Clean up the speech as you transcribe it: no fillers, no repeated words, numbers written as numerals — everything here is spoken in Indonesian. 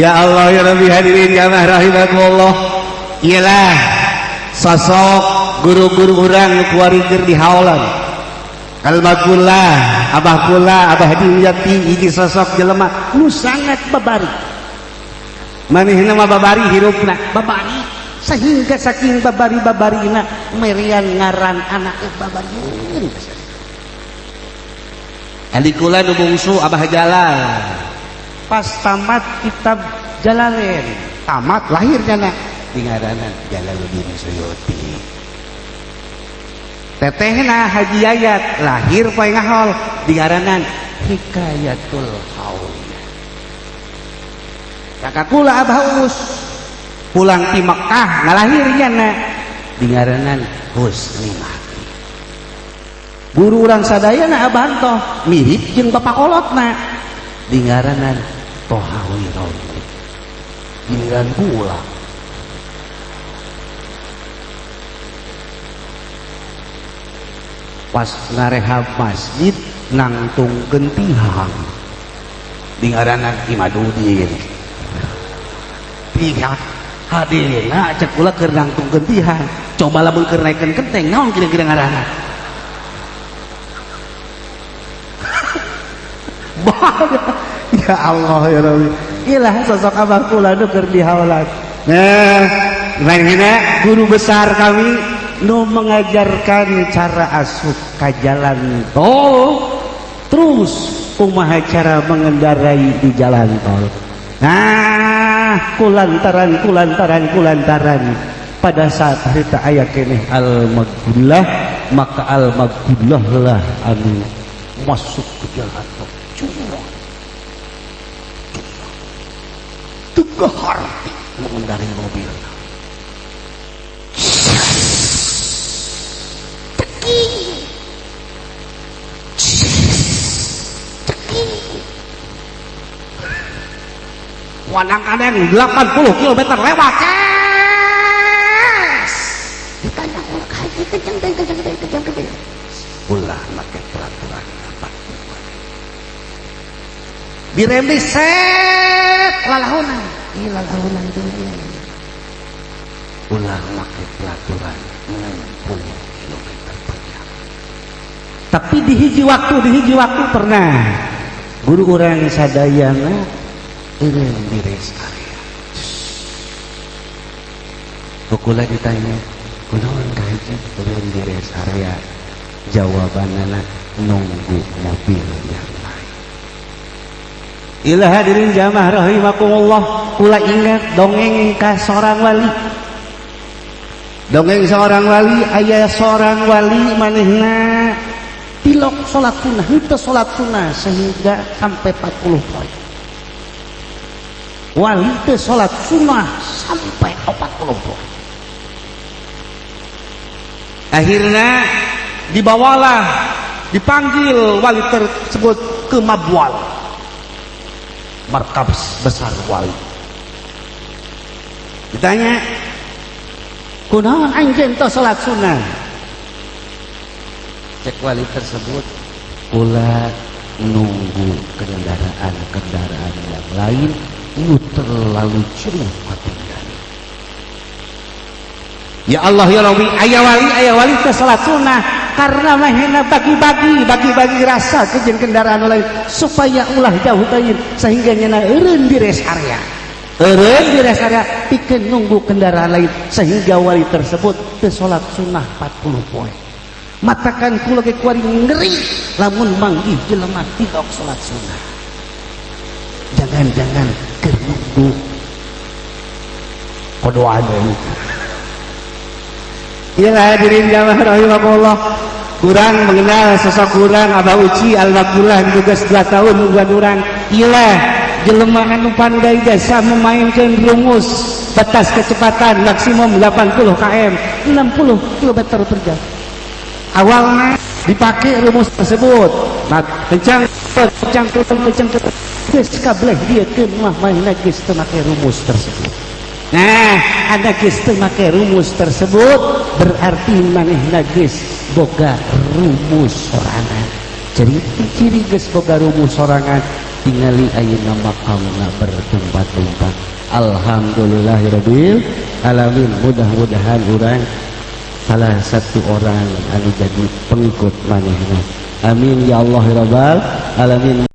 Ya Allah ya Rabbi, hadirin jamaah rahimakumullah. Ialah sosok guru-guru orang keluarga di haulan kalmakullah abah kula abah dimyati hiji sosok jelema nu sangat babari manehna mah babari hirupna babari sehingga saking babari-babarina merian ngaran anak babari adik kula nu bungsu abah Jalal pas tamat kitab Jalalain tamat lahirnya nak di ngaranan Jalaluddin Suyuti. Tetehna Haji Yayat lahir poe ngahol di ngaranan Hikayatul Haul. Kakak kula Abah Us pulang ti Mekah ngalahirnya na di ngaranan Husni Mati. Guru urang sadayana Abah Antoh mirip jeung bapak kolotna di ngaranan Toha Wironi. Giliran pula pas ngarehab masjid nangtung gentihang di ngaranan Imadudin pihak hadirna cek kula keur nangtung gentihang coba lamun keur naikeun genteng naon kira-kira ngaranna ya Allah ya Rabbi ilah sosok abah kula nu keur dihaulat. Nah manehna guru besar kami nu mengajarkan cara asup ka jalan tol terus kumaha cara mengendarai di jalan tol. Nah kulantaran pada saat harita aya keneh al-maghdullah maka al-maghdullah lah anu masuk ke jalan tol tegah harti mengendarai mobil wadang-adang 80 km lewat ditanya kenceng ulah make peraturan direm set lalahunan lalahunan dunia ulah make peraturan 60 km per jam. Tapi di hiji waktu pernah guru orang sadayana eureun di rest area. Kukula ditanya, kunaon ka hiji eureun di rest area? Jawabanana nunggu mobil yang lain. Ilah hadirin jamaah rahimakumullah, kula ingat dongeng ka seorang wali. Dongeng seorang wali, aya seorang wali manehna tilok salat sunnah, henteu salat sunnah sehingga sampai 40 poin. Wali teu salat sunnah sampai 40 poin. Akhirnya dibawalah, dipanggil wali tersebut ke Mabwal, markab besar wali. Ditanya, kunaon anjeun teu salat sunnah? Cek wali tersebut, ulah nunggu kendaraan yang lain itu terlalu jauh ketinggalan. Ya Allah ya Rabbi, aya wali teh salat sunnah karena mahena bagi-bagi rasa ke jeung kendaraan lain supaya ulah jauh teuing sehingga nyana eureun di rest area. Eureun di rest area pikeun nunggu kendaraan lain sehingga wali tersebut teu salat sunnah 40 poin. Matakan kula ge kuari ngeri lamun manggih jelema tidak salat sunnah. Jangan keur nunggu kodoan deui. Iyalah hadirin jamaah rahimakumullah, kurang mengenal sosok kurang Abah Uci Al-Maghdullah tugas 2 tahun nungguan urang. Iyalah jelema anu pandai jasa memainkan rumus batas kecepatan maksimum 80 km 60 km per jam. Awalnya dipakai rumus tersebut, kencang geus kableh dia ke mah mainna geus teu make rumus tersebut. Nah, ada geus teu make rumus tersebut berarti manehna geus boga rumus sorangan. Jadi ciri geus boga rumus sorangan tingali ayeuna makamna bertempat-tempat. Alhamdulillahirabbil alamin. Mudah-mudahan urang salah satu orang anu jadi pengikut manehna. Amin ya Allah ya rabbal alamin.